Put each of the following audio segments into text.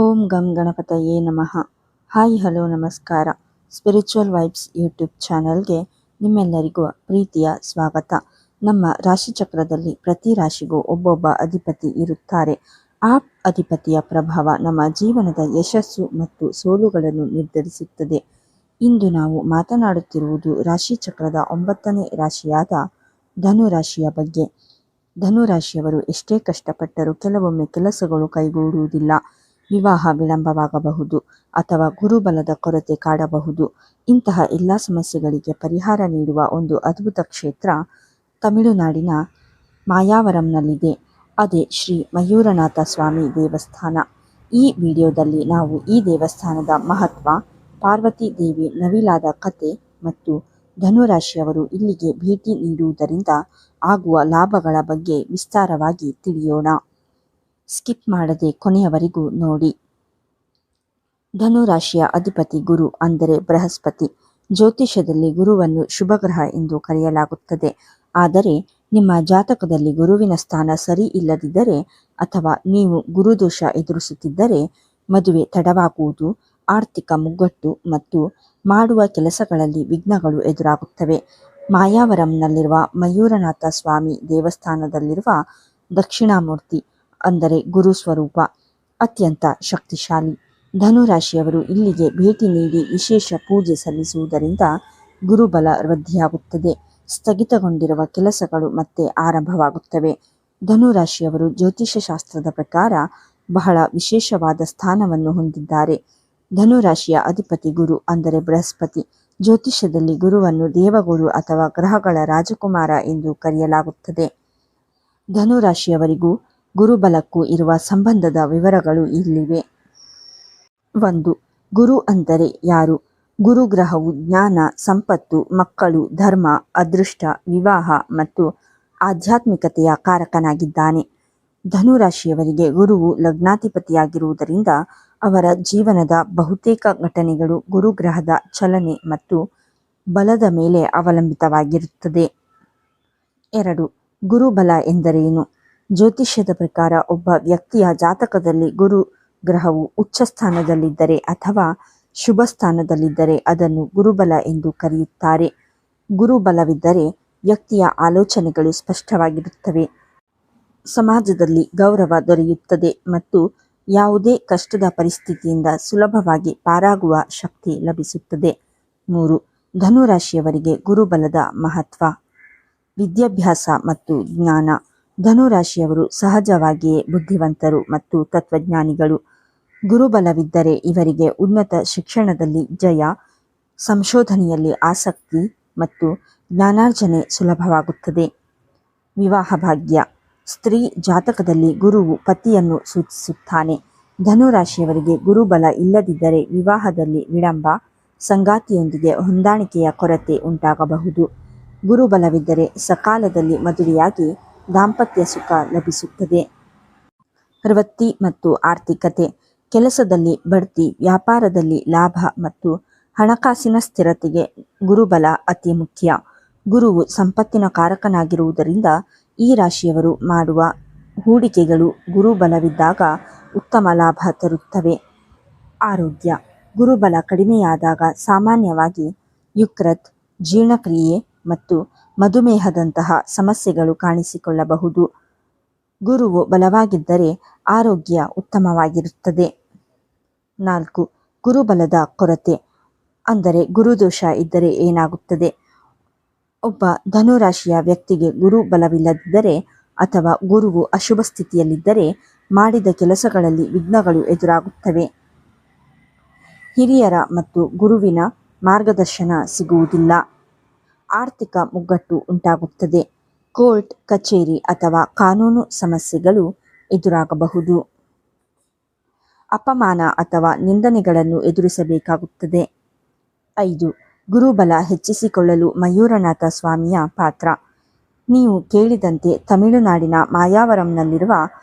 ಓಂ ಗಂ ಗಣಪತಯೇ ನಮಃ. Hi hello ನಮಸ್ಕಾರ. ಸ್ಪಿರಿಚುವಲ್ ವೈಬ್ಸ್ ಯೂಟ್ಯೂಬ್ ಚಾನಲ್ಗೆ ನಿಮ್ಮೆಲ್ಲರಿಗೂ ಪ್ರೀತಿಯ ಸ್ವಾಗತ. ನಮ್ಮ ರಾಶಿಚಕ್ರದಲ್ಲಿ ಪ್ರತಿ ರಾಶಿಗೂ ಒಬ್ಬೊಬ್ಬ ಅಧಿಪತಿ ಇರುತ್ತಾರೆ. ಆ ಅಧಿಪತಿಯ ಪ್ರಭಾವ ನಮ್ಮ ಜೀವನದ ಯಶಸ್ಸು ಮತ್ತು ಸೋಲುಗಳನ್ನು ನಿರ್ಧರಿಸುತ್ತದೆ. ಇಂದು ನಾವು ಮಾತನಾಡುತ್ತಿರುವುದು ರಾಶಿಚಕ್ರದ 9ನೇ ರಾಶಿಯಾದ ಧನು ರಾಶಿಯ ಬಗ್ಗೆ. ಧನು ರಾಶಿಯವರು ಎಷ್ಟೇ ಕಷ್ಟಪಟ್ಟರೂ ಕೆಲವೊಮ್ಮೆ ಕೆಲಸಗಳು ಕೈಗೂಡುವುದಿಲ್ಲ. ವಿವಾಹ ವಿಳಂಬವಾಗಬಹುದು ಅಥವಾ ಗುರುಬಲದ ಕೊರತೆ ಕಾಡಬಹುದು. ಇಂತಹ ಎಲ್ಲ ಸಮಸ್ಯೆಗಳಿಗೆ ಪರಿಹಾರ ನೀಡುವ ಒಂದು ಅದ್ಭುತ ಕ್ಷೇತ್ರ ತಮಿಳುನಾಡಿನ ಮಾಯಾವರಂನಲ್ಲಿದೆ. ಅದೇ ಶ್ರೀ ಮಯೂರನಾಥ ಸ್ವಾಮಿ ದೇವಸ್ಥಾನ. ಈ ವಿಡಿಯೋದಲ್ಲಿ ನಾವು ಈ ದೇವಸ್ಥಾನದ ಮಹತ್ವ, ಪಾರ್ವತಿ ದೇವಿ ನವಿಲಾದ ಕತೆ ಮತ್ತು ಧನುರಾಶಿಯವರು ಇಲ್ಲಿಗೆ ಭೇಟಿ ನೀಡುವುದರಿಂದ ಆಗುವ ಲಾಭಗಳ ಬಗ್ಗೆ ವಿಸ್ತಾರವಾಗಿ ತಿಳಿಯೋಣ. ಸ್ಕಿಪ್ ಮಾಡದೆ ಕೊನೆಯವರೆಗೂ ನೋಡಿ. ಧನು ರಾಶಿಯ ಅಧಿಪತಿ ಗುರು ಅಂದರೆ ಬೃಹಸ್ಪತಿ. ಜ್ಯೋತಿಷ್ಯದಲ್ಲಿ ಗುರುವನ್ನು ಶುಭಗ್ರಹ ಎಂದು ಕರೆಯಲಾಗುತ್ತದೆ. ಆದರೆ ನಿಮ್ಮ ಜಾತಕದಲ್ಲಿ ಗುರುವಿನ ಸ್ಥಾನ ಸರಿ ಇಲ್ಲದಿದ್ದರೆ ಅಥವಾ ನೀವು ಗುರುದೋಷ ಎದುರಿಸುತ್ತಿದ್ದರೆ ಮದುವೆ ತಡವಾಗುವುದು, ಆರ್ಥಿಕ ಮುಗ್ಗಟ್ಟು ಮತ್ತು ಮಾಡುವ ಕೆಲಸಗಳಲ್ಲಿ ವಿಘ್ನಗಳು ಎದುರಾಗುತ್ತವೆ. ಮಾಯಾವರಂನಲ್ಲಿರುವ ಮಯೂರನಾಥ ಸ್ವಾಮಿ ದೇವಸ್ಥಾನದಲ್ಲಿರುವ ದಕ್ಷಿಣಾಮೂರ್ತಿ ಅಂದರೆ ಗುರು ಸ್ವರೂಪ ಅತ್ಯಂತ ಶಕ್ತಿಶಾಲಿ. ಧನು ರಾಶಿಯವರು ಇಲ್ಲಿಗೆ ಭೇಟಿ ನೀಡಿ ವಿಶೇಷ ಪೂಜೆ ಸಲ್ಲಿಸುವುದರಿಂದ ಗುರುಬಲ ವೃದ್ಧಿಯಾಗುತ್ತದೆ. ಸ್ಥಗಿತಗೊಂಡಿರುವ ಕೆಲಸಗಳು ಮತ್ತೆ ಆರಂಭವಾಗುತ್ತವೆ. ಧನು ರಾಶಿಯವರು ಜ್ಯೋತಿಷ್ಯ ಶಾಸ್ತ್ರದ ಪ್ರಕಾರ ಬಹಳ ವಿಶೇಷವಾದ ಸ್ಥಾನವನ್ನು ಹೊಂದಿದ್ದಾರೆ. ಧನು ರಾಶಿಯ ಅಧಿಪತಿ ಗುರು ಅಂದರೆ ಬೃಹಸ್ಪತಿ. ಜ್ಯೋತಿಷ್ಯದಲ್ಲಿ ಗುರುವನ್ನು ದೇವಗುರು ಅಥವಾ ಗ್ರಹಗಳ ರಾಜಕುಮಾರ ಎಂದು ಕರೆಯಲಾಗುತ್ತದೆ. ಧನು ರಾಶಿಯವರಿಗೂ ಗುರುಬಲಕ್ಕೂ ಇರುವ ಸಂಬಂಧದ ವಿವರಗಳು ಇಲ್ಲಿವೆ. 1. ಗುರು ಅಂದರೆ ಯಾರು? ಗುರುಗ್ರಹವು ಜ್ಞಾನ, ಸಂಪತ್ತು, ಮಕ್ಕಳು, ಧರ್ಮ, ಅದೃಷ್ಟ, ವಿವಾಹ ಮತ್ತು ಆಧ್ಯಾತ್ಮಿಕತೆಯ ಕಾರಕನಾಗಿದ್ದಾನೆ. ಧನು ರಾಶಿಯವರಿಗೆ ಗುರುವು ಲಗ್ನಾಧಿಪತಿಯಾಗಿರುವುದರಿಂದ ಅವರ ಜೀವನದ ಬಹುತೇಕ ಘಟನೆಗಳು ಗುರುಗ್ರಹದ ಚಲನೆ ಮತ್ತು ಬಲದ ಮೇಲೆ ಅವಲಂಬಿತವಾಗಿರುತ್ತದೆ. 2. ಗುರುಬಲ ಎಂದರೇನು? ಜ್ಯೋತಿಷ್ಯದ ಪ್ರಕಾರ ಒಬ್ಬ ವ್ಯಕ್ತಿಯ ಜಾತಕದಲ್ಲಿ ಗುರು ಗ್ರಹವು ಉಚ್ಚ ಸ್ಥಾನದಲ್ಲಿದ್ದರೆ ಅಥವಾ ಶುಭ ಸ್ಥಾನದಲ್ಲಿದ್ದರೆ ಅದನ್ನು ಗುರುಬಲ ಎಂದು ಕರೆಯುತ್ತಾರೆ. ಗುರುಬಲವಿದ್ದರೆ ವ್ಯಕ್ತಿಯ ಆಲೋಚನೆಗಳು ಸ್ಪಷ್ಟವಾಗಿರುತ್ತವೆ, ಸಮಾಜದಲ್ಲಿ ಗೌರವ ದೊರೆಯುತ್ತದೆ ಮತ್ತು ಯಾವುದೇ ಕಷ್ಟದ ಪರಿಸ್ಥಿತಿಯಿಂದ ಸುಲಭವಾಗಿ ಪಾರಾಗುವ ಶಕ್ತಿ ಲಭಿಸುತ್ತದೆ. 3. ಧನು ರಾಶಿಯವರಿಗೆ ಗುರುಬಲದ ಮಹತ್ವ. ವಿದ್ಯಾಭ್ಯಾಸ ಮತ್ತು ಜ್ಞಾನ. ಧನು ರಾಶಿಯವರು ಸಹಜವಾಗಿಯೇ ಬುದ್ಧಿವಂತರು ಮತ್ತು ತತ್ವಜ್ಞಾನಿಗಳು. ಗುರುಬಲವಿದ್ದರೆ ಇವರಿಗೆ ಉನ್ನತ ಶಿಕ್ಷಣದಲ್ಲಿ ಜಯ, ಸಂಶೋಧನೆಯಲ್ಲಿ ಆಸಕ್ತಿ ಮತ್ತು ಜ್ಞಾನಾರ್ಜನೆ ಸುಲಭವಾಗುತ್ತದೆ. ವಿವಾಹ ಭಾಗ್ಯ. ಸ್ತ್ರೀ ಜಾತಕದಲ್ಲಿ ಗುರುವು ಪತಿಯನ್ನು ಸೂಚಿಸುತ್ತಾನೆ. ಧನು ರಾಶಿಯವರಿಗೆ ಗುರುಬಲ ಇಲ್ಲದಿದ್ದರೆ ವಿವಾಹದಲ್ಲಿ ವಿಳಂಬ, ಸಂಗಾತಿಯೊಂದಿಗೆ ಹೊಂದಾಣಿಕೆಯ ಕೊರತೆ ಉಂಟಾಗಬಹುದು. ಗುರುಬಲವಿದ್ದರೆ ಸಕಾಲದಲ್ಲಿ ಮದುವೆಯಾಗಿ ದಾಂಪತ್ಯ ಸುಖ ಲಭಿಸುತ್ತದೆ. ವೃತ್ತಿ ಮತ್ತು ಆರ್ಥಿಕತೆ. ಕೆಲಸದಲ್ಲಿ ಬಡ್ತಿ, ವ್ಯಾಪಾರದಲ್ಲಿ ಲಾಭ ಮತ್ತು ಹಣಕಾಸಿನ ಸ್ಥಿರತೆಗೆ ಗುರುಬಲ ಅತಿ ಮುಖ್ಯ. ಗುರುವು ಸಂಪತ್ತಿನ ಕಾರಕನಾಗಿರುವುದರಿಂದ ಈ ರಾಶಿಯವರು ಮಾಡುವ ಹೂಡಿಕೆಗಳು ಗುರುಬಲವಿದ್ದಾಗ ಉತ್ತಮ ಲಾಭ ತರುತ್ತವೆ. ಆರೋಗ್ಯ. ಗುರುಬಲ ಕಡಿಮೆಯಾದಾಗ ಸಾಮಾನ್ಯವಾಗಿ ಯಕೃತ್, ಜೀರ್ಣಕ್ರಿಯೆ ಮತ್ತು ಮಧುಮೇಹದಂತಹ ಸಮಸ್ಯೆಗಳು ಕಾಣಿಸಿಕೊಳ್ಳಬಹುದು. ಗುರುವು ಬಲವಾಗಿದ್ದರೆ ಆರೋಗ್ಯ ಉತ್ತಮವಾಗಿರುತ್ತದೆ. 4. ಗುರುಬಲದ ಕೊರತೆ ಅಂದರೆ ಗುರುದೋಷ ಇದ್ದರೆ ಏನಾಗುತ್ತದೆ? ಒಬ್ಬ ಧನು ರಾಶಿಯ ವ್ಯಕ್ತಿಗೆ ಗುರು ಬಲವಿಲ್ಲದಿದ್ದರೆ ಅಥವಾ ಗುರುವು ಅಶುಭ ಸ್ಥಿತಿಯಲ್ಲಿದ್ದರೆ ಮಾಡಿದ ಕೆಲಸಗಳಲ್ಲಿ ವಿಘ್ನಗಳು ಎದುರಾಗುತ್ತವೆ. ಹಿರಿಯರ ಮತ್ತು ಗುರುವಿನ ಮಾರ್ಗದರ್ಶನ ಸಿಗುವುದಿಲ್ಲ. ಆರ್ಥಿಕ ಮುಗ್ಗಟ್ಟು ಉಂಟಾಗುತ್ತದೆ. ಕೋರ್ಟ್ ಕಚೇರಿ ಅಥವಾ ಕಾನೂನು ಸಮಸ್ಯೆಗಳು ಎದುರಾಗಬಹುದು. ಅಪಮಾನ ಅಥವಾ ನಿಂದನೆಗಳನ್ನು ಎದುರಿಸಬೇಕಾಗುತ್ತದೆ. 5. ಗುರುಬಲ ಹೆಚ್ಚಿಸಿಕೊಳ್ಳಲು ಮಯೂರನಾಥ ಸ್ವಾಮಿಯ ಪಾತ್ರ. ನೀವು ಕೇಳಿದಂತೆ ತಮಿಳುನಾಡಿನ ಮಾಯಾವರಂನಲ್ಲಿರುವ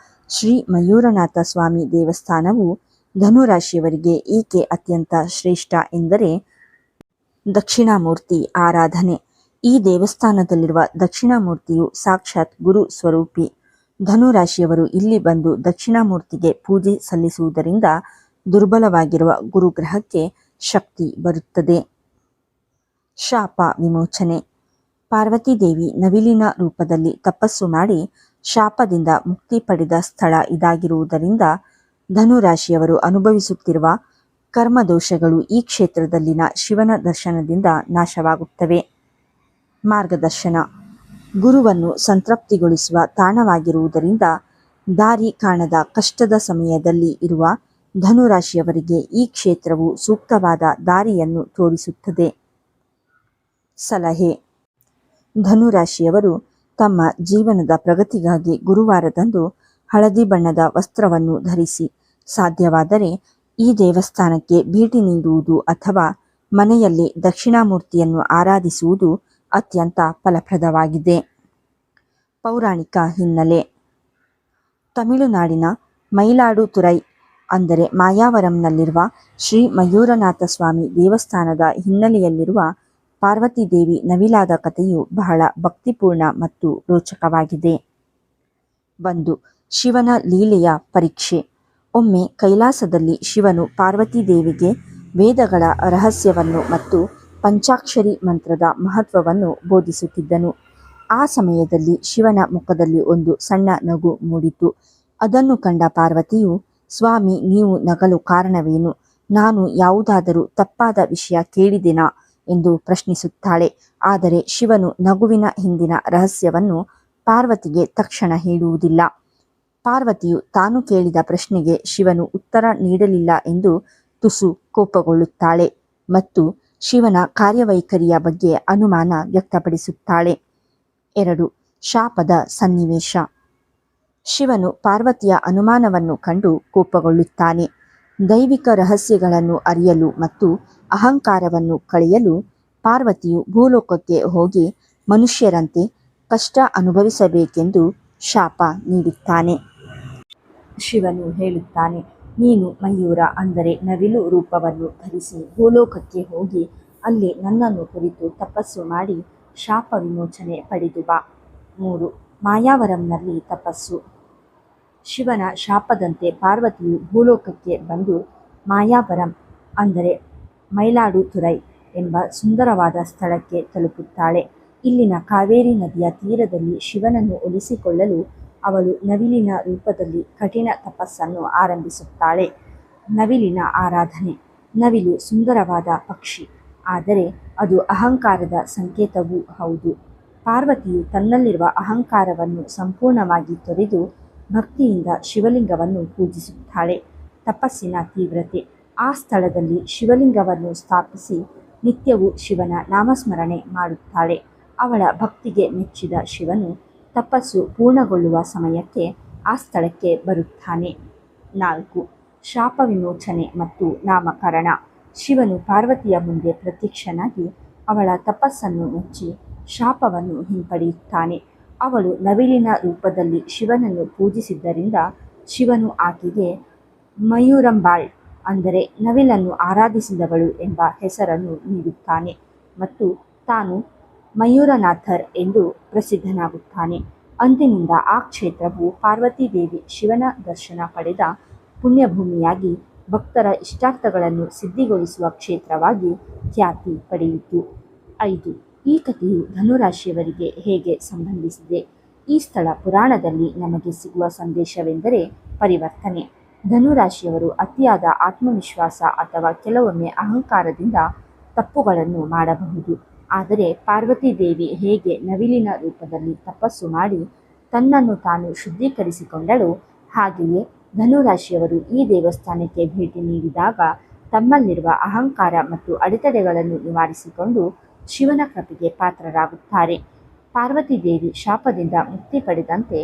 ಶ್ರೀ ಮಯೂರನಾಥ ಸ್ವಾಮಿ ದೇವಸ್ಥಾನವು ಧನು ರಾಶಿಯವರಿಗೆ ಏಕೆ ಅತ್ಯಂತ ಶ್ರೇಷ್ಠ ಎಂದರೆ ದಕ್ಷಿಣಾಮೂರ್ತಿ ಆರಾಧನೆ. ಈ ದೇವಸ್ಥಾನದಲ್ಲಿರುವ ದಕ್ಷಿಣಾಮೂರ್ತಿಯು ಸಾಕ್ಷಾತ್ ಗುರು ಸ್ವರೂಪಿ. ಧನು ರಾಶಿಯವರು ಇಲ್ಲಿ ಬಂದು ದಕ್ಷಿಣಾಮೂರ್ತಿಗೆ ಪೂಜೆ ಸಲ್ಲಿಸುವುದರಿಂದ ದುರ್ಬಲವಾಗಿರುವ ಗುರುಗ್ರಹಕ್ಕೆ ಶಕ್ತಿ ಬರುತ್ತದೆ. ಶಾಪ ವಿಮೋಚನೆ. ಪಾರ್ವತೀದೇವಿ ನವಿಲಿನ ರೂಪದಲ್ಲಿ ತಪಸ್ಸು ಮಾಡಿ ಶಾಪದಿಂದ ಮುಕ್ತಿ ಪಡೆದ ಸ್ಥಳ ಇದಾಗಿರುವುದರಿಂದ ಧನುರಾಶಿಯವರು ಅನುಭವಿಸುತ್ತಿರುವ ಕರ್ಮದೋಷಗಳು ಈ ಕ್ಷೇತ್ರದಲ್ಲಿನ ಶಿವನ ದರ್ಶನದಿಂದ ನಾಶವಾಗುತ್ತವೆ. ಮಾರ್ಗದರ್ಶನ. ಗುರುವನ್ನು ಸಂತೃಪ್ತಿಗೊಳಿಸುವ ತಾಣವಾಗಿರುವುದರಿಂದ ದಾರಿ ಕಾಣದ ಕಷ್ಟದ ಸಮಯದಲ್ಲಿ ಇರುವ ಧನುರಾಶಿಯವರಿಗೆ ಈ ಕ್ಷೇತ್ರವು ಸೂಕ್ತವಾದ ದಾರಿಯನ್ನು ತೋರಿಸುತ್ತದೆ. ಸಲಹೆ. ಧನುರಾಶಿಯವರು ತಮ್ಮ ಜೀವನದ ಪ್ರಗತಿಗಾಗಿ ಗುರುವಾರದಂದು ಹಳದಿ ಬಣ್ಣದ ವಸ್ತ್ರವನ್ನು ಧರಿಸಿ ಸಾಧ್ಯವಾದರೆ ಈ ದೇವಸ್ಥಾನಕ್ಕೆ ಭೇಟಿ ನೀಡುವುದು ಅಥವಾ ಮನೆಯಲ್ಲಿ ದಕ್ಷಿಣಾಮೂರ್ತಿಯನ್ನು ಆರಾಧಿಸುವುದು ಅತ್ಯಂತ ಫಲಪ್ರದವಾಗಿದೆ. ಪೌರಾಣಿಕ ಹಿನ್ನೆಲೆ. ತಮಿಳುನಾಡಿನ ಮಯಿಲಾಡುತುರೈ ಅಂದರೆ ಮಾಯಾವರಂನಲ್ಲಿರುವ ಶ್ರೀ ಮಯೂರನಾಥ ಸ್ವಾಮಿ ದೇವಸ್ಥಾನದ ಹಿನ್ನೆಲೆಯಲ್ಲಿರುವ ಪಾರ್ವತೀದೇವಿ ನವಿಲಾದ ಕಥೆಯು ಬಹಳ ಭಕ್ತಿಪೂರ್ಣ ಮತ್ತು ರೋಚಕವಾಗಿದೆ. 1. ಶಿವನ ಲೀಲೆಯ ಪರೀಕ್ಷೆ. ಒಮ್ಮೆ ಕೈಲಾಸದಲ್ಲಿ ಶಿವನು ಪಾರ್ವತೀದೇವಿಗೆ ವೇದಗಳ ರಹಸ್ಯವನ್ನು ಮತ್ತು ಪಂಚಾಕ್ಷರಿ ಮಂತ್ರದ ಮಹತ್ವವನ್ನು ಬೋಧಿಸುತ್ತಿದ್ದನು. ಆ ಸಮಯದಲ್ಲಿ ಶಿವನ ಮುಖದಲ್ಲಿ ಒಂದು ಸಣ್ಣ ನಗು ಮೂಡಿತು. ಅದನ್ನು ಕಂಡ ಪಾರ್ವತಿಯು, ಸ್ವಾಮಿ, ನೀವು ನಗಲು ಕಾರಣವೇನು? ನಾನು ಯಾವುದಾದರೂ ತಪ್ಪಾದ ವಿಷಯ ಕೇಳಿದೆನಾ ಎಂದು ಪ್ರಶ್ನಿಸುತ್ತಾಳೆ. ಆದರೆ ಶಿವನು ನಗುವಿನ ಹಿಂದಿನ ರಹಸ್ಯವನ್ನು ಪಾರ್ವತಿಗೆ ತಕ್ಷಣ ಹೇಳುವುದಿಲ್ಲ. ಪಾರ್ವತಿಯು ತಾನು ಕೇಳಿದ ಪ್ರಶ್ನೆಗೆ ಶಿವನು ಉತ್ತರ ನೀಡಲಿಲ್ಲ ಎಂದು ತುಸು ಕೋಪಗೊಳ್ಳುತ್ತಾಳೆ ಮತ್ತು ಶಿವನ ಕಾರ್ಯವೈಖರಿಯ ಬಗ್ಗೆ ಅನುಮಾನ ವ್ಯಕ್ತಪಡಿಸುತ್ತಾಳೆ. 2. ಶಾಪದ ಸನ್ನಿವೇಶ. ಶಿವನು ಪಾರ್ವತಿಯ ಅನುಮಾನವನ್ನು ಕಂಡು ಕೋಪಗೊಳ್ಳುತ್ತಾನೆ. ದೈವಿಕ ರಹಸ್ಯಗಳನ್ನು ಅರಿಯಲು ಮತ್ತು ಅಹಂಕಾರವನ್ನು ಕಳೆಯಲು ಪಾರ್ವತಿಯು ಭೂಲೋಕಕ್ಕೆ ಹೋಗಿ ಮನುಷ್ಯರಂತೆ ಕಷ್ಟ ಅನುಭವಿಸಬೇಕೆಂದು ಶಾಪ ನೀಡುತ್ತಾನೆ. ಶಿವನು ಹೇಳುತ್ತಾನೆ, ನೀನು ಮಯೂರ ಅಂದರೆ ನವಿಲು ರೂಪವನ್ನು ಧರಿಸಿ ಭೂಲೋಕಕ್ಕೆ ಹೋಗಿ ಅಲ್ಲಿ ನನ್ನನ್ನು ಕುರಿತು ತಪಸ್ಸು ಮಾಡಿ ಶಾಪ ವಿಮೋಚನೆ ಪಡೆದು ಬಾ. 3. ಮಾಯಾವರಂನಲ್ಲಿ ತಪಸ್ಸು. ಶಿವನ ಶಾಪದಂತೆ ಪಾರ್ವತಿಯು ಭೂಲೋಕಕ್ಕೆ ಬಂದು ಮಾಯಾವರಂ ಅಂದರೆ ಮಯಿಲಾಡುತುರೈ ಎಂಬ ಸುಂದರವಾದ ಸ್ಥಳಕ್ಕೆ ತಲುಪುತ್ತಾಳೆ. ಇಲ್ಲಿನ ಕಾವೇರಿ ನದಿಯ ತೀರದಲ್ಲಿ ಶಿವನನ್ನು ಒಲಿಸಿಕೊಳ್ಳಲು ಅವಳು ನವಿಲಿನ ರೂಪದಲ್ಲಿ ಕಠಿಣ ತಪಸ್ಸನ್ನು ಆರಂಭಿಸುತ್ತಾಳೆ. ನವಿಲಿನ ಆರಾಧನೆ. ನವಿಲು ಸುಂದರವಾದ ಪಕ್ಷಿ, ಆದರೆ ಅದು ಅಹಂಕಾರದ ಸಂಕೇತವೂ ಹೌದು. ಪಾರ್ವತಿಯು ತನ್ನಲ್ಲಿರುವ ಅಹಂಕಾರವನ್ನು ಸಂಪೂರ್ಣವಾಗಿ ತೊರೆದು ಭಕ್ತಿಯಿಂದ ಶಿವಲಿಂಗವನ್ನು ಪೂಜಿಸುತ್ತಾಳೆ. ತಪಸ್ಸಿನ ತೀವ್ರತೆ. ಆ ಸ್ಥಳದಲ್ಲಿ ಶಿವಲಿಂಗವನ್ನು ಸ್ಥಾಪಿಸಿ ನಿತ್ಯವೂ ಶಿವನ ನಾಮಸ್ಮರಣೆ ಮಾಡುತ್ತಾಳೆ. ಅವಳ ಭಕ್ತಿಗೆ ಮೆಚ್ಚಿದ ಶಿವನು ತಪಸ್ಸು ಪೂರ್ಣಗೊಳ್ಳುವ ಸಮಯಕ್ಕೆ ಆ ಸ್ಥಳಕ್ಕೆ ಬರುತ್ತಾನೆ. 4. ಶಾಪ ವಿಮೋಚನೆ ಮತ್ತು ನಾಮಕರಣ. ಶಿವನು ಪಾರ್ವತಿಯ ಮುಂದೆ ಪ್ರತ್ಯಕ್ಷನಾಗಿ ಅವಳ ತಪಸ್ಸನ್ನು ಮೆಚ್ಚಿ ಶಾಪವನ್ನು ಹಿಂಪಡೆಯುತ್ತಾನೆ. ಅವಳು ನವಿಲಿನ ರೂಪದಲ್ಲಿ ಶಿವನನ್ನು ಪೂಜಿಸಿದ್ದರಿಂದ ಶಿವನು ಆಕೆಗೆ ಮಯೂರಂಬಾಳ್ ಅಂದರೆ ನವಿಲನ್ನು ಆರಾಧಿಸಿದವಳು ಎಂಬ ಹೆಸರನ್ನು ನೀಡುತ್ತಾನೆ ಮತ್ತು ತಾನು ಮಯೂರನಾಥರ್ ಎಂದು ಪ್ರಸಿದ್ಧನಾಗುತ್ತಾನೆ. ಅಂದಿನಿಂದ ಆ ಕ್ಷೇತ್ರವು ಪಾರ್ವತೀದೇವಿ ಶಿವನ ದರ್ಶನ ಪಡೆದ ಪುಣ್ಯಭೂಮಿಯಾಗಿ ಭಕ್ತರ ಇಷ್ಟಾರ್ಥಗಳನ್ನು ಸಿದ್ಧಿಗೊಳಿಸುವ ಕ್ಷೇತ್ರವಾಗಿ ಖ್ಯಾತಿ ಪಡೆಯಿತು. 5. ಈ ಕಥೆಯು ಧನುರಾಶಿಯವರಿಗೆ ಹೇಗೆ ಸಂಬಂಧಿಸಿದೆ? ಈ ಸ್ಥಳ ಪುರಾಣದಲ್ಲಿ ನಮಗೆ ಸಿಗುವ ಸಂದೇಶವೆಂದರೆ ಪರಿವರ್ತನೆ. ಧನುರಾಶಿಯವರು ಅತಿಯಾದ ಆತ್ಮವಿಶ್ವಾಸ ಅಥವಾ ಕೆಲವೊಮ್ಮೆ ಅಹಂಕಾರದಿಂದ ತಪ್ಪುಗಳನ್ನು ಮಾಡಬಹುದು. ಆದರೆ ಪಾರ್ವತೀದೇವಿ ಹೇಗೆ ನವಿಲಿನ ರೂಪದಲ್ಲಿ ತಪಸ್ಸು ಮಾಡಿ ತನ್ನನ್ನು ತಾನು ಶುದ್ಧೀಕರಿಸಿಕೊಂಡಳೋ ಹಾಗೆಯೇ ಧನುರಾಶಿಯವರು ಈ ದೇವಸ್ಥಾನಕ್ಕೆ ಭೇಟಿ ನೀಡಿದಾಗ ತಮ್ಮಲ್ಲಿರುವ ಅಹಂಕಾರ ಮತ್ತು ಅಡೆತಡೆಗಳನ್ನು ನಿವಾರಿಸಿಕೊಂಡು ಶಿವನ ಕೃಪೆಗೆ ಪಾತ್ರರಾಗುತ್ತಾರೆ. ಪಾರ್ವತೀದೇವಿ ಶಾಪದಿಂದ ಮುಕ್ತಿ ಪಡೆದಂತೆ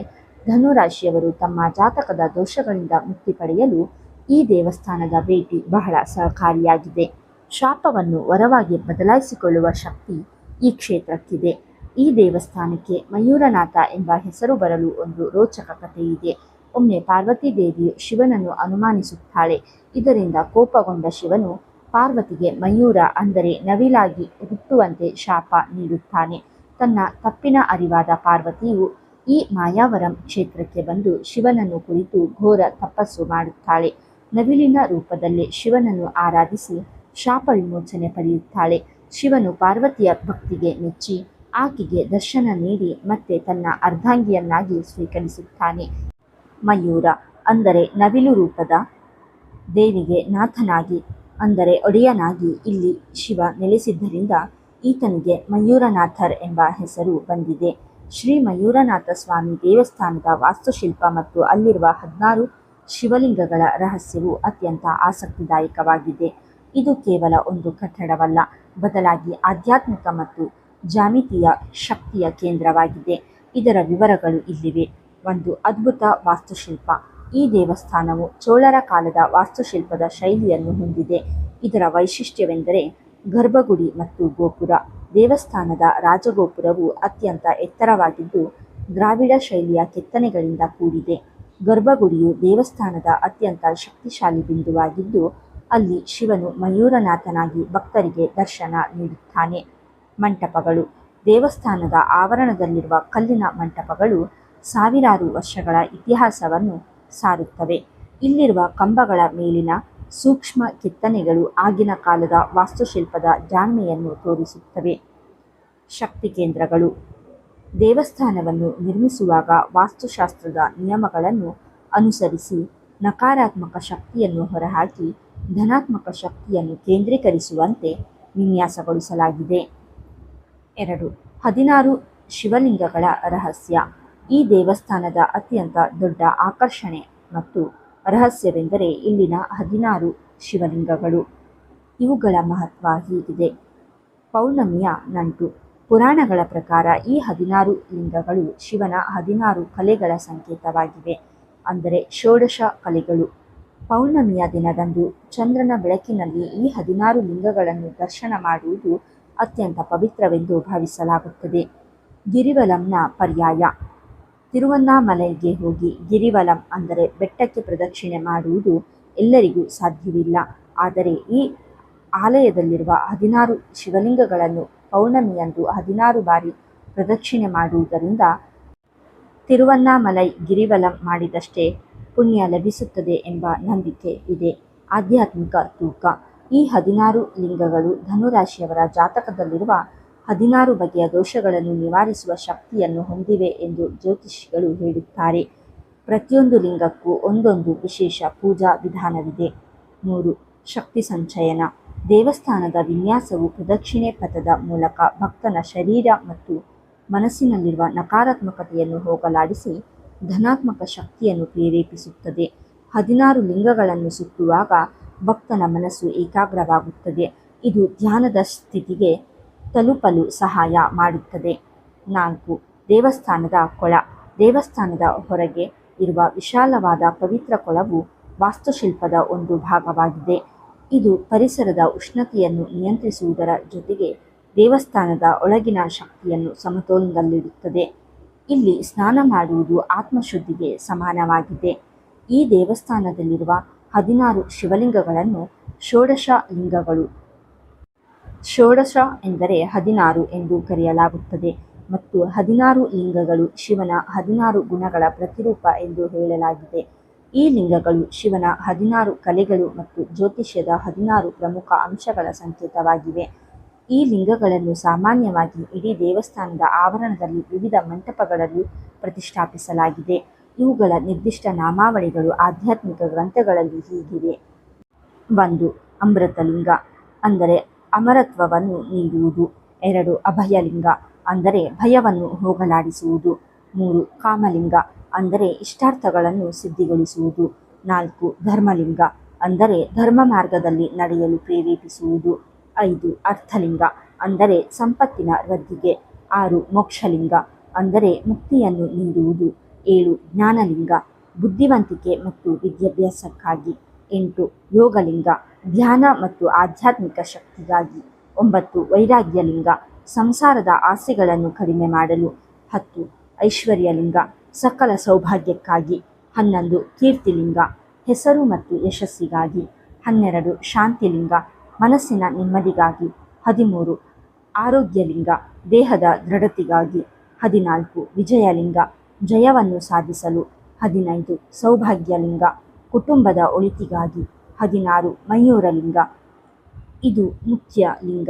ಧನುರಾಶಿಯವರು ತಮ್ಮ ಜಾತಕದ ದೋಷಗಳಿಂದ ಮುಕ್ತಿ ಪಡೆಯಲು ಈ ದೇವಸ್ಥಾನದ ಭೇಟಿ ಬಹಳ ಸಹಕಾರಿಯಾಗಿದೆ. ಶಾಪವನ್ನು ವರವಾಗಿ ಬದಲಾಯಿಸಿಕೊಳ್ಳುವ ಶಕ್ತಿ ಈ ಕ್ಷೇತ್ರಕ್ಕಿದೆ. ಈ ದೇವಸ್ಥಾನಕ್ಕೆ ಮಯೂರನಾಥ ಎಂಬ ಹೆಸರು ಬರಲು ಒಂದು ರೋಚಕ ಕಥೆಯಿದೆ. ಒಮ್ಮೆ ಪಾರ್ವತೀದೇವಿಯು ಶಿವನನ್ನು ಅನುಮಾನಿಸುತ್ತಾಳೆ. ಇದರಿಂದ ಕೋಪಗೊಂಡ ಶಿವನು ಪಾರ್ವತಿಗೆ ಮಯೂರ ಅಂದರೆ ನವಿಲಾಗಿ ಹುಟ್ಟುವಂತೆ ಶಾಪ ನೀಡುತ್ತಾನೆ. ತನ್ನ ತಪ್ಪಿನ ಅರಿವಾದ ಪಾರ್ವತಿಯು ಈ ಮಾಯಾವರಂ ಕ್ಷೇತ್ರಕ್ಕೆ ಬಂದು ಶಿವನನ್ನು ಕುರಿತು ಘೋರ ತಪಸ್ಸು ಮಾಡುತ್ತಾಳೆ ನವಿಲಿನ ರೂಪದಲ್ಲಿ ಶಿವನನ್ನು ಆರಾಧಿಸಿ ಶಾಪ ವಿಮೋಚನೆ ಪಡೆಯುತ್ತಾಳೆ. ಶಿವನು ಪಾರ್ವತಿಯ ಭಕ್ತಿಗೆ ಮೆಚ್ಚಿ ಆಕೆಗೆ ದರ್ಶನ ನೀಡಿ ಮತ್ತೆ ತನ್ನ ಅರ್ಧಾಂಗಿಯನ್ನಾಗಿ ಸ್ವೀಕರಿಸುತ್ತಾನೆ. ಮಯೂರ ಅಂದರೆ ನವಿಲು ರೂಪದ ದೇವಿಗೆ ನಾಥನಾಗಿ ಅಂದರೆ ಒಡೆಯನಾಗಿ ಇಲ್ಲಿ ಶಿವ ನೆಲೆಸಿದ್ದರಿಂದ ಈತನಿಗೆ ಮಯೂರನಾಥರ್ ಎಂಬ ಹೆಸರು ಬಂದಿದೆ. ಶ್ರೀ ಮಯೂರನಾಥ ಸ್ವಾಮಿ ದೇವಸ್ಥಾನದ ವಾಸ್ತುಶಿಲ್ಪ ಮತ್ತು ಅಲ್ಲಿರುವ 16 ಶಿವಲಿಂಗಗಳ ರಹಸ್ಯವು ಅತ್ಯಂತ ಆಸಕ್ತಿದಾಯಕವಾಗಿದೆ. ಇದು ಕೇವಲ ಒಂದು ಕಟ್ಟಡವಲ್ಲ, ಬದಲಾಗಿ ಆಧ್ಯಾತ್ಮಿಕ ಮತ್ತು ಜ್ಯಾಮಿತೀಯ ಶಕ್ತಿಯ ಕೇಂದ್ರವಾಗಿದೆ. ಇದರ ವಿವರಗಳು ಇಲ್ಲಿವೆ. 1. ಅದ್ಭುತ ವಾಸ್ತುಶಿಲ್ಪ. ಈ ದೇವಸ್ಥಾನವು ಚೋಳರ ಕಾಲದ ವಾಸ್ತುಶಿಲ್ಪದ ಶೈಲಿಯನ್ನು ಹೊಂದಿದೆ. ಇದರ ವೈಶಿಷ್ಟ್ಯವೆಂದರೆ ಗರ್ಭಗುಡಿ ಮತ್ತು ಗೋಪುರ. ದೇವಸ್ಥಾನದ ರಾಜಗೋಪುರವು ಅತ್ಯಂತ ಎತ್ತರವಾಗಿದ್ದು ದ್ರಾವಿಡ ಶೈಲಿಯ ಕೆತ್ತನೆಗಳಿಂದ ಕೂಡಿದೆ. ಗರ್ಭಗುಡಿಯು ದೇವಸ್ಥಾನದ ಅತ್ಯಂತ ಶಕ್ತಿಶಾಲಿ ಬಿಂದುವಾಗಿದ್ದು ಅಲ್ಲಿ ಶಿವನು ಮಯೂರನಾಥನಾಗಿ ಭಕ್ತರಿಗೆ ದರ್ಶನ ನೀಡುತ್ತಾನೆ. ಮಂಟಪಗಳು. ದೇವಸ್ಥಾನದ ಆವರಣದಲ್ಲಿರುವ ಕಲ್ಲಿನ ಮಂಟಪಗಳು ಸಾವಿರಾರು ವರ್ಷಗಳ ಇತಿಹಾಸವನ್ನು ಸಾರುತ್ತವೆ. ಇಲ್ಲಿರುವ ಕಂಬಗಳ ಮೇಲಿನ ಸೂಕ್ಷ್ಮ ಕೆತ್ತನೆಗಳು ಆಗಿನ ಕಾಲದ ವಾಸ್ತುಶಿಲ್ಪದ ಜಾಣ್ಮೆಯನ್ನು ತೋರಿಸುತ್ತವೆ. ಶಕ್ತಿ ಕೇಂದ್ರಗಳು. ದೇವಸ್ಥಾನವನ್ನು ನಿರ್ಮಿಸುವಾಗ ವಾಸ್ತುಶಾಸ್ತ್ರದ ನಿಯಮಗಳನ್ನು ಅನುಸರಿಸಿ ನಕಾರಾತ್ಮಕ ಶಕ್ತಿಯನ್ನು ಹೊರಹಾಕಿ ಧನಾತ್ಮಕ ಶಕ್ತಿಯನ್ನು ಕೇಂದ್ರೀಕರಿಸುವಂತೆ ವಿನ್ಯಾಸಗೊಳಿಸಲಾಗಿದೆ. 2. 16 ಶಿವಲಿಂಗಗಳ ರಹಸ್ಯ. ಈ ದೇವಸ್ಥಾನದ ಅತ್ಯಂತ ದೊಡ್ಡ ಆಕರ್ಷಣೆ ಮತ್ತು ರಹಸ್ಯವೆಂದರೆ ಇಲ್ಲಿನ 16 ಶಿವಲಿಂಗಗಳು. ಇವುಗಳ ಮಹತ್ವ ಹೀಗಿದೆ. ಪೌರ್ಣಮಿಯ ನಂಟು. ಪುರಾಣಗಳ ಪ್ರಕಾರ ಈ 16 ಲಿಂಗಗಳು ಶಿವನ 16 ಕಲೆಗಳ ಸಂಕೇತವಾಗಿವೆ, ಅಂದರೆ ಷೋಡಶ ಕಲೆಗಳು. ಪೌರ್ಣಮಿಯ ದಿನದಂದು ಚಂದ್ರನ ಬೆಳಕಿನಲ್ಲಿ ಈ 16 ಲಿಂಗಗಳನ್ನು ದರ್ಶನ ಮಾಡುವುದು ಅತ್ಯಂತ ಪವಿತ್ರವೆಂದು ಭಾವಿಸಲಾಗುತ್ತದೆ. ಗಿರಿವಲಂನ ಪರ್ಯಾಯ. ತಿರುವನ್ನಾಮಲೈಗೆ ಹೋಗಿ ಗಿರಿವಲಂ ಅಂದರೆ ಬೆಟ್ಟಕ್ಕೆ ಪ್ರದಕ್ಷಿಣೆ ಮಾಡುವುದು ಎಲ್ಲರಿಗೂ ಸಾಧ್ಯವಿಲ್ಲ. ಆದರೆ ಈ ಆಲಯದಲ್ಲಿರುವ 16 ಶಿವಲಿಂಗಗಳನ್ನು ಪೌರ್ಣಮಿಯಂದು 16 ಬಾರಿ ಪ್ರದಕ್ಷಿಣೆ ಮಾಡುವುದರಿಂದ ತಿರುವನ್ನಾಮಲೈ ಗಿರಿವಲಂ ಮಾಡಿದಷ್ಟೇ ಪುಣ್ಯ ಲಭಿಸುತ್ತದೆ ಎಂಬ ನಂಬಿಕೆ ಇದೆ. ಆಧ್ಯಾತ್ಮಿಕ ತೂಕ. ಈ 16 ಲಿಂಗಗಳು ಧನುರಾಶಿಯವರ ಜಾತಕದಲ್ಲಿರುವ 16 ಬಗೆಯ ದೋಷಗಳನ್ನು ನಿವಾರಿಸುವ ಶಕ್ತಿಯನ್ನು ಹೊಂದಿವೆ ಎಂದು ಜ್ಯೋತಿಷಿಗಳು ಹೇಳುತ್ತಾರೆ. ಪ್ರತಿಯೊಂದು ಲಿಂಗಕ್ಕೂ ಒಂದೊಂದು ವಿಶೇಷ ಪೂಜಾ ವಿಧಾನವಿದೆ. 3. ಶಕ್ತಿ ಸಂಚಯನ. ದೇವಸ್ಥಾನದ ವಿನ್ಯಾಸವು ಪ್ರದಕ್ಷಿಣೆ ಪಥದ ಮೂಲಕ ಭಕ್ತನ ಶರೀರ ಮತ್ತು ಮನಸ್ಸಿನಲ್ಲಿರುವ ನಕಾರಾತ್ಮಕತೆಯನ್ನು ಹೋಗಲಾಡಿಸಿ ಧನಾತ್ಮಕ ಶಕ್ತಿಯನ್ನು ಪ್ರೇರೇಪಿಸುತ್ತದೆ. 16 ಲಿಂಗಗಳನ್ನು ಸುತ್ತುವಾಗ ಭಕ್ತನ ಮನಸ್ಸು ಏಕಾಗ್ರವಾಗುತ್ತದೆ. ಇದು ಧ್ಯಾನದ ಸ್ಥಿತಿಗೆ ತಲುಪಲು ಸಹಾಯ ಮಾಡುತ್ತದೆ. 4. ದೇವಸ್ಥಾನದ ಕೊಳ. ದೇವಸ್ಥಾನದ ಹೊರಗೆ ಇರುವ ವಿಶಾಲವಾದ ಪವಿತ್ರ ಕೊಳವು ವಾಸ್ತುಶಿಲ್ಪದ ಒಂದು ಭಾಗವಾಗಿದೆ. ಇದು ಪರಿಸರದ ಉಷ್ಣತೆಯನ್ನು ನಿಯಂತ್ರಿಸುವುದರ ಜೊತೆಗೆ ದೇವಸ್ಥಾನದ ಒಳಗಿನ ಶಕ್ತಿಯನ್ನು ಸಮತೋಲನದಲ್ಲಿಡುತ್ತದೆ. ಇಲ್ಲಿ ಸ್ನಾನ ಮಾಡುವುದು ಆತ್ಮಶುದ್ಧಿಗೆ ಸಮಾನವಾಗಿದೆ. ಈ ದೇವಸ್ಥಾನದಲ್ಲಿರುವ 16 ಶಿವಲಿಂಗಗಳನ್ನು ಷೋಡಶ ಲಿಂಗಗಳು, ಷೋಡಶ ಎಂದರೆ 16 ಎಂದು ಕರೆಯಲಾಗುತ್ತದೆ ಮತ್ತು 16 ಲಿಂಗಗಳು ಶಿವನ 16 ಗುಣಗಳ ಪ್ರತಿರೂಪ ಎಂದು ಹೇಳಲಾಗಿದೆ. ಈ ಲಿಂಗಗಳು ಶಿವನ 16 ಕಲೆಗಳು ಮತ್ತು ಜ್ಯೋತಿಷ್ಯದ 16 ಪ್ರಮುಖ ಅಂಶಗಳ ಸಂಕೇತವಾಗಿವೆ. ಈ ಲಿಂಗಗಳನ್ನು ಸಾಮಾನ್ಯವಾಗಿ ಇಡೀ ದೇವಸ್ಥಾನದ ಆವರಣದಲ್ಲಿ ವಿವಿಧ ಮಂಟಪಗಳಲ್ಲಿ ಪ್ರತಿಷ್ಠಾಪಿಸಲಾಗಿದೆ. ಇವುಗಳ ನಿರ್ದಿಷ್ಟ ನಾಮಾವಳಿಗಳು ಆಧ್ಯಾತ್ಮಿಕ ಗ್ರಂಥಗಳಲ್ಲಿ ಹೀಗಿವೆ. 1. ಅಮೃತಲಿಂಗ ಅಂದರೆ ಅಮರತ್ವವನ್ನು ನೀಡುವುದು. 2. ಅಭಯಲಿಂಗ ಅಂದರೆ ಭಯವನ್ನು ಹೋಗಲಾಡಿಸುವುದು. 3. ಕಾಮಲಿಂಗ ಅಂದರೆ ಇಷ್ಟಾರ್ಥಗಳನ್ನು ಸಿದ್ಧಿಗೊಳಿಸುವುದು. 4. ಧರ್ಮಲಿಂಗ ಅಂದರೆ ಧರ್ಮ ಮಾರ್ಗದಲ್ಲಿ ನಡೆಯಲು ಪ್ರೇರೇಪಿಸುವುದು. 5. ಅರ್ಥಲಿಂಗ ಅಂದರೆ ಸಂಪತ್ತಿನ ವೃದ್ಧಿಗೆ. 6. ಮೋಕ್ಷಲಿಂಗ ಅಂದರೆ ಮುಕ್ತಿಯನ್ನು ನೀಡುವುದು. 7. ಜ್ಞಾನಲಿಂಗ ಬುದ್ಧಿವಂತಿಕೆ ಮತ್ತು ವಿದ್ಯಾಭ್ಯಾಸಕ್ಕಾಗಿ. 8. ಯೋಗಲಿಂಗ ಧ್ಯಾನ ಮತ್ತು ಆಧ್ಯಾತ್ಮಿಕ ಶಕ್ತಿಗಾಗಿ. 9. ವೈರಾಗ್ಯಲಿಂಗ ಸಂಸಾರದ ಆಸೆಗಳನ್ನು ಕಡಿಮೆ ಮಾಡಲು. 10. ಐಶ್ವರ್ಯಲಿಂಗ ಸಕಲ ಸೌಭಾಗ್ಯಕ್ಕಾಗಿ. 11. ಕೀರ್ತಿಲಿಂಗ ಹೆಸರು ಮತ್ತು ಯಶಸ್ಸಿಗಾಗಿ. 12. ಶಾಂತಿಲಿಂಗ ಮನಸ್ಸಿನ ನೆಮ್ಮದಿಗಾಗಿ. 13. ಆರೋಗ್ಯಲಿಂಗ ದೇಹದ ದೃಢತೆಗಾಗಿ. 14. ವಿಜಯಲಿಂಗ ಜಯವನ್ನು ಸಾಧಿಸಲು. 15. ಸೌಭಾಗ್ಯಲಿಂಗ ಕುಟುಂಬದ ಒಳಿತಿಗಾಗಿ 16 ಮಯೂರ ಲಿಂಗ. ಇದು ಮುಖ್ಯ ಲಿಂಗ.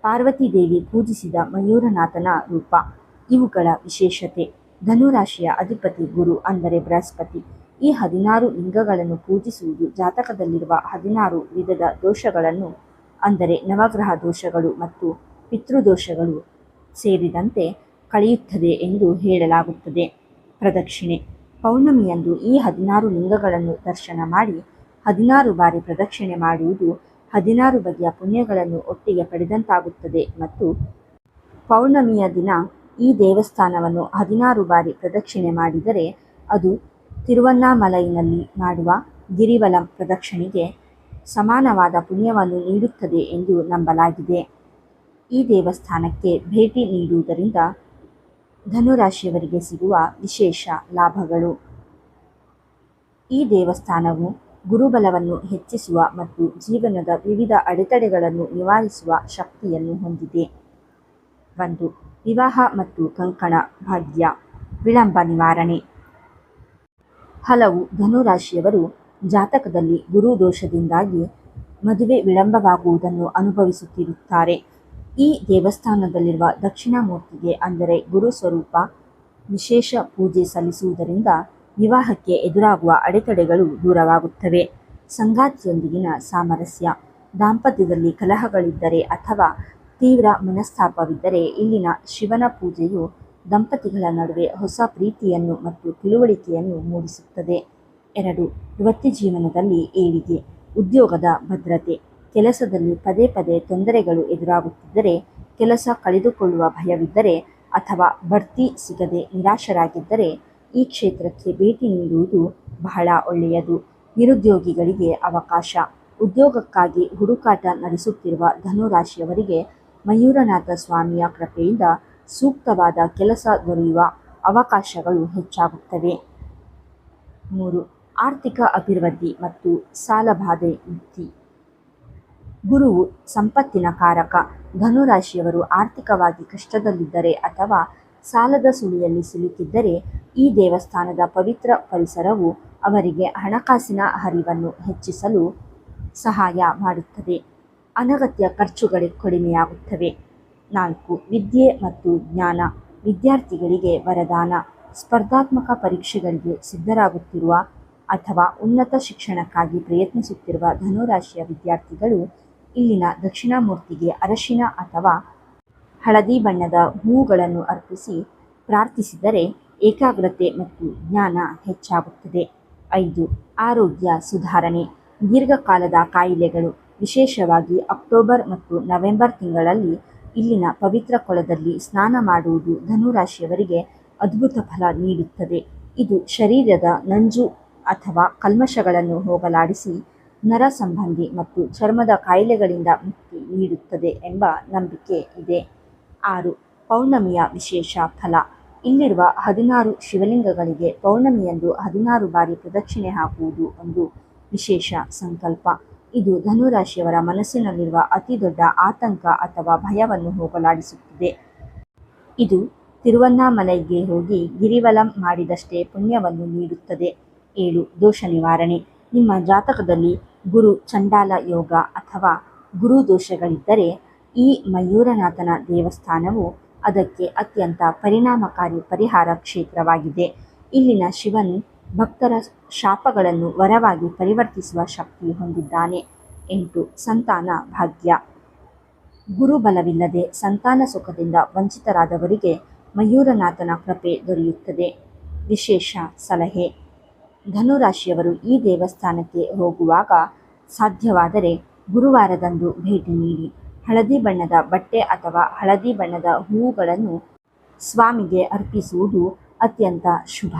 ಪಾರ್ವತೀದೇವಿ ಪೂಜಿಸಿದ ಮಯೂರನಾಥನ ರೂಪ. ಇವುಗಳ ವಿಶೇಷತೆ: ಧನುರಾಶಿಯ ಅಧಿಪತಿ ಗುರು ಅಂದರೆ ಬೃಹಸ್ಪತಿ. ಈ 16 ಲಿಂಗಗಳನ್ನು ಪೂಜಿಸುವುದು ಜಾತಕದಲ್ಲಿರುವ 16 ವಿಧದ ದೋಷಗಳನ್ನು ಅಂದರೆ ನವಗ್ರಹ ದೋಷಗಳು ಮತ್ತು ಪಿತೃದೋಷಗಳು ಸೇರಿದಂತೆ ಕಳೆಯುತ್ತದೆ ಎಂದು ಹೇಳಲಾಗುತ್ತದೆ. ಪ್ರದಕ್ಷಿಣೆ: ಪೌರ್ಣಮಿಯಂದು ಈ 16 ಲಿಂಗಗಳನ್ನು ದರ್ಶನ ಮಾಡಿ 16 ಬಾರಿ ಪ್ರದಕ್ಷಿಣೆ ಮಾಡುವುದು 16 ಬಗೆಯ ಪುಣ್ಯಗಳನ್ನು ಒಟ್ಟಿಗೆ ಪಡೆದಂತಾಗುತ್ತದೆ ಮತ್ತು ಪೌರ್ಣಮಿಯ ದಿನ ಈ ದೇವಸ್ಥಾನವನ್ನು 16 ಬಾರಿ ಪ್ರದಕ್ಷಿಣೆ ಮಾಡಿದರೆ ಅದು ತಿರುವಣ್ಣಾಮಲೈನಲ್ಲಿ ಮಾಡುವ ಗಿರಿವಲಂ ಪ್ರದಕ್ಷಿಣೆಗೆ ಸಮಾನವಾದ ಪುಣ್ಯವನ್ನು ನೀಡುತ್ತದೆ ಎಂದು ನಂಬಲಾಗಿದೆ. ಈ ದೇವಸ್ಥಾನಕ್ಕೆ ಭೇಟಿ ನೀಡುವುದರಿಂದ ಧನುರಾಶಿಯವರಿಗೆ ಸಿಗುವ ವಿಶೇಷ ಲಾಭಗಳು: ಈ ದೇವಸ್ಥಾನವು ಗುರುಬಲವನ್ನು ಹೆಚ್ಚಿಸುವ ಮತ್ತು ಜೀವನದ ವಿವಿಧ ಅಡೆತಡೆಗಳನ್ನು ನಿವಾರಿಸುವ ಶಕ್ತಿಯನ್ನು ಹೊಂದಿದೆ. 1. ವಿವಾಹ ಮತ್ತು ಕಂಕಣ ಭಾಗ್ಯ ವಿಳಂಬ ನಿವಾರಣೆ. ಹಲವು ಧನುರಾಶಿಯವರು ಜಾತಕದಲ್ಲಿ ಗುರು ದೋಷದಿಂದಾಗಿ ಮದುವೆ ವಿಳಂಬವಾಗುವುದನ್ನು ಅನುಭವಿಸುತ್ತಿರುತ್ತಾರೆ. ಈ ದೇವಸ್ಥಾನದಲ್ಲಿರುವ ದಕ್ಷಿಣಾಮೂರ್ತಿಗೆ ಅಂದರೆ ಗುರು ಸ್ವರೂಪ ವಿಶೇಷ ಪೂಜೆ ಸಲ್ಲಿಸುವುದರಿಂದ ವಿವಾಹಕ್ಕೆ ಎದುರಾಗುವ ಅಡೆತಡೆಗಳು ದೂರವಾಗುತ್ತವೆ. ಸಂಗಾತಿಯೊಂದಿಗಿನ ಸಾಮರಸ್ಯ: ದಾಂಪತ್ಯದಲ್ಲಿ ಕಲಹಗಳಿದ್ದರೆ ಅಥವಾ ತೀವ್ರ ಮನಸ್ತಾಪವಿದ್ದರೆ ಇಲ್ಲಿನ ಶಿವನ ಪೂಜೆಯು ದಂಪತಿಗಳ ನಡುವೆ ಹೊಸ ಪ್ರೀತಿಯನ್ನು ಮತ್ತು ತಿಳುವಳಿಕೆಯನ್ನು ಮೂಡಿಸುತ್ತದೆ. 2. ವೃತ್ತಿಜೀವನದಲ್ಲಿ ಏಳಿಗೆ, ಉದ್ಯೋಗದ ಭದ್ರತೆ: ಕೆಲಸದಲ್ಲಿ ಪದೇ ಪದೇ ತೊಂದರೆಗಳು ಎದುರಾಗುತ್ತಿದ್ದರೆ, ಕೆಲಸ ಕಳೆದುಕೊಳ್ಳುವ ಭಯವಿದ್ದರೆ ಅಥವಾ ಬಡ್ತಿ ಸಿಗದೆ ನಿರಾಶರಾಗಿದ್ದರೆ ಈ ಕ್ಷೇತ್ರಕ್ಕೆ ಭೇಟಿ ನೀಡುವುದು ಬಹಳ ಒಳ್ಳೆಯದು. ನಿರುದ್ಯೋಗಿಗಳಿಗೆ ಅವಕಾಶ: ಉದ್ಯೋಗಕ್ಕಾಗಿ ಹುಡುಕಾಟ ನಡೆಸುತ್ತಿರುವ ಧನುರಾಶಿಯವರಿಗೆ ಮಯೂರನಾಥ ಸ್ವಾಮಿಯ ಕೃಪೆಯಿಂದ ಸೂಕ್ತವಾದ ಕೆಲಸ ದೊರೆಯುವ ಅವಕಾಶಗಳು ಹೆಚ್ಚಾಗುತ್ತವೆ. 3. ಆರ್ಥಿಕ ಅಭಿವೃದ್ಧಿ ಮತ್ತು ಸಾಲಬಾಧೆ ಮುಕ್ತಿ. ಗುರುವು ಸಂಪತ್ತಿನ ಕಾರಕ. ಧನುರಾಶಿಯವರು ಆರ್ಥಿಕವಾಗಿ ಕಷ್ಟದಲ್ಲಿದ್ದರೆ ಅಥವಾ ಸಾಲದ ಸುಳಿಯಲ್ಲಿ ಸಿಲುಕಿದ್ದರೆ ಈ ದೇವಸ್ಥಾನದ ಪವಿತ್ರ ಪರಿಸರವು ಅವರಿಗೆ ಹಣಕಾಸಿನ ಹರಿವನ್ನು ಹೆಚ್ಚಿಸಲು ಸಹಾಯ ಮಾಡುತ್ತದೆ. ಅನಗತ್ಯ ಖರ್ಚುಗಳು ಕಡಿಮೆಯಾಗುತ್ತವೆ. 4. ವಿದ್ಯೆ ಮತ್ತು ಜ್ಞಾನ: ವಿದ್ಯಾರ್ಥಿಗಳಿಗೆ ವರದಾನ. ಸ್ಪರ್ಧಾತ್ಮಕ ಪರೀಕ್ಷೆಗಳಿಗೆ ಸಿದ್ಧರಾಗುತ್ತಿರುವ ಅಥವಾ ಉನ್ನತ ಶಿಕ್ಷಣಕ್ಕಾಗಿ ಪ್ರಯತ್ನಿಸುತ್ತಿರುವ ಧನುರಾಶಿಯ ವಿದ್ಯಾರ್ಥಿಗಳು ಇಲ್ಲಿನ ದಕ್ಷಿಣಾಮೂರ್ತಿಗೆ ಅರಶಿನ ಅಥವಾ ಹಳದಿ ಬಣ್ಣದ ಹೂವುಗಳನ್ನು ಅರ್ಪಿಸಿ ಪ್ರಾರ್ಥಿಸಿದರೆ ಏಕಾಗ್ರತೆ ಮತ್ತು ಜ್ಞಾನ ಹೆಚ್ಚಾಗುತ್ತದೆ. 5. ಆರೋಗ್ಯ ಸುಧಾರಣೆ: ದೀರ್ಘಕಾಲದ ಕಾಯಿಲೆಗಳು, ವಿಶೇಷವಾಗಿ ಅಕ್ಟೋಬರ್ ಮತ್ತು ನವೆಂಬರ್ ತಿಂಗಳಲ್ಲಿ ಇಲ್ಲಿನ ಪವಿತ್ರ ಕೊಳದಲ್ಲಿ ಸ್ನಾನ ಮಾಡುವುದು ಧನುರಾಶಿಯವರಿಗೆ ಅದ್ಭುತ ಫಲ ನೀಡುತ್ತದೆ. ಇದು ಶರೀರದ ನಂಜು ಅಥವಾ ಕಲ್ಮಶಗಳನ್ನು ಹೋಗಲಾಡಿಸಿ ನರ ಸಂಬಂಧಿ ಮತ್ತು ಚರ್ಮದ ಕಾಯಿಲೆಗಳಿಂದ ಮುಕ್ತಿ ನೀಡುತ್ತದೆ ಎಂಬ ನಂಬಿಕೆ ಇದೆ. 6. ಪೌರ್ಣಮಿಯ ವಿಶೇಷ ಫಲ: ಇಲ್ಲಿರುವ 16 ಶಿವಲಿಂಗಗಳಿಗೆ ಪೌರ್ಣಮಿಯಂದು 16 ಬಾರಿ ಪ್ರದಕ್ಷಿಣೆ ಹಾಕುವುದು ಒಂದು ವಿಶೇಷ ಸಂಕಲ್ಪ. ಇದು ಧನುರಾಶಿಯವರ ಮನಸ್ಸಿನಲ್ಲಿರುವ ಅತಿದೊಡ್ಡ ಆತಂಕ ಅಥವಾ ಭಯವನ್ನು ಹೋಗಲಾಡಿಸುತ್ತದೆ. ಇದು ತಿರುವಣ್ಣಾಮಲೈಗೆ ಹೋಗಿ ಗಿರಿವಲಂ ಮಾಡಿದಷ್ಟೇ ಪುಣ್ಯವನ್ನು ನೀಡುತ್ತದೆ. 7. ದೋಷ ನಿವಾರಣೆ: ನಿಮ್ಮ ಜಾತಕದಲ್ಲಿ ಗುರು ಚಂಡಾಲ ಯೋಗ ಅಥವಾ ಗುರು ದೋಷಗಳಿದ್ದರೆ ಈ ಮಯೂರನಾಥನ ದೇವಸ್ಥಾನವು ಅದಕ್ಕೆ ಅತ್ಯಂತ ಪರಿಣಾಮಕಾರಿ ಪರಿಹಾರ ಕ್ಷೇತ್ರವಾಗಿದೆ. ಇಲ್ಲಿನ ಶಿವನು ಭಕ್ತರ ಶಾಪಗಳನ್ನು ವರವಾಗಿ ಪರಿವರ್ತಿಸುವ ಶಕ್ತಿ ಹೊಂದಿದ್ದಾನೆ. 8. ಸಂತಾನ ಭಾಗ್ಯ: ಗುರುಬಲವಿಲ್ಲದೆ ಸಂತಾನ ಸುಖದಿಂದ ವಂಚಿತರಾದವರಿಗೆ ಮಯೂರನಾಥನ ಕೃಪೆ ದೊರೆಯುತ್ತದೆ. ವಿಶೇಷ ಸಲಹೆ: ಧನುರಾಶಿಯವರು ಈ ದೇವಸ್ಥಾನಕ್ಕೆ ಹೋಗುವಾಗ ಸಾಧ್ಯವಾದರೆ ಗುರುವಾರದಂದು ಭೇಟಿ ನೀಡಿ ಹಳದಿ ಬಣ್ಣದ ಬಟ್ಟೆ ಅಥವಾ ಹಳದಿ ಬಣ್ಣದ ಹೂವುಗಳನ್ನು ಸ್ವಾಮಿಗೆ ಅರ್ಪಿಸುವುದು ಅತ್ಯಂತ ಶುಭ.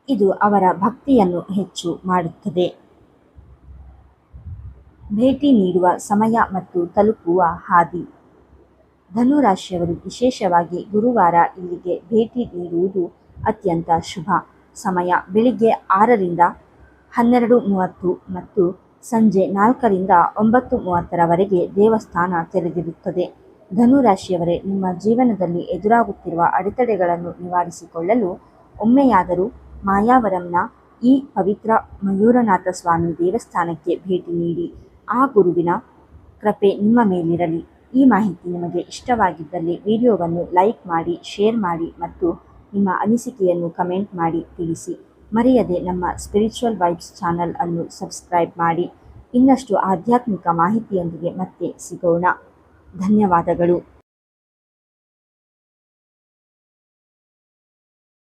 ಇದು ಅವರ ಭಕ್ತಿಯನ್ನು ಹೆಚ್ಚು ಮಾಡುತ್ತದೆ. ಭೇಟಿ ನೀಡುವ ಸಮಯ ಮತ್ತು ತಲುಪುವ ಹಾದಿ: ಧನುರಾಶಿಯವರು ವಿಶೇಷವಾಗಿ ಗುರುವಾರ ಇಲ್ಲಿಗೆ ಭೇಟಿ ನೀಡುವುದು ಅತ್ಯಂತ ಶುಭ. ಸಮಯ: ಬೆಳಿಗ್ಗೆ 6ರಿಂದ 12:30 ಮತ್ತು ಸಂಜೆ 4ರಿಂದ 9:30ರವರೆಗೆ ದೇವಸ್ಥಾನ ತೆರೆದಿರುತ್ತದೆ. ಧನುರಾಶಿಯವರೇ, ನಿಮ್ಮ ಜೀವನದಲ್ಲಿ ಎದುರಾಗುತ್ತಿರುವ ಅಡೆತಡೆಗಳನ್ನು ನಿವಾರಿಸಿಕೊಳ್ಳಲು ಒಮ್ಮೆಯಾದರೂ ಮಾಯಾವರಂನ ಈ ಪವಿತ್ರ ಮಯೂರನಾಥ ಸ್ವಾಮಿ ದೇವಸ್ಥಾನಕ್ಕೆ ಭೇಟಿ ನೀಡಿ. ಆ ಗುರುವಿನ ಕೃಪೆ ನಿಮ್ಮ ಮೇಲಿರಲಿ. ಈ ಮಾಹಿತಿ ನಿಮಗೆ ಇಷ್ಟವಾಗಿದ್ದಲ್ಲಿ ವಿಡಿಯೋವನ್ನು ಲೈಕ್ ಮಾಡಿ, ಶೇರ್ ಮಾಡಿ ಮತ್ತು ನಿಮ್ಮ ಅನಿಸಿಕೆಯನ್ನು ಕಮೆಂಟ್ ಮಾಡಿ ತಿಳಿಸಿ. ಮರೆಯದೆ ನಮ್ಮ ಸ್ಪಿರಿಚುವಲ್ ವೈಬ್ಸ್ ಚಾನಲ್ ಅನ್ನು ಸಬ್ಸ್ಕ್ರೈಬ್ ಮಾಡಿ. ಇನ್ನಷ್ಟು ಆಧ್ಯಾತ್ಮಿಕ ಮಾಹಿತಿಯೊಂದಿಗೆ ಮತ್ತೆ ಸಿಗೋಣ. ಧನ್ಯವಾದಗಳು.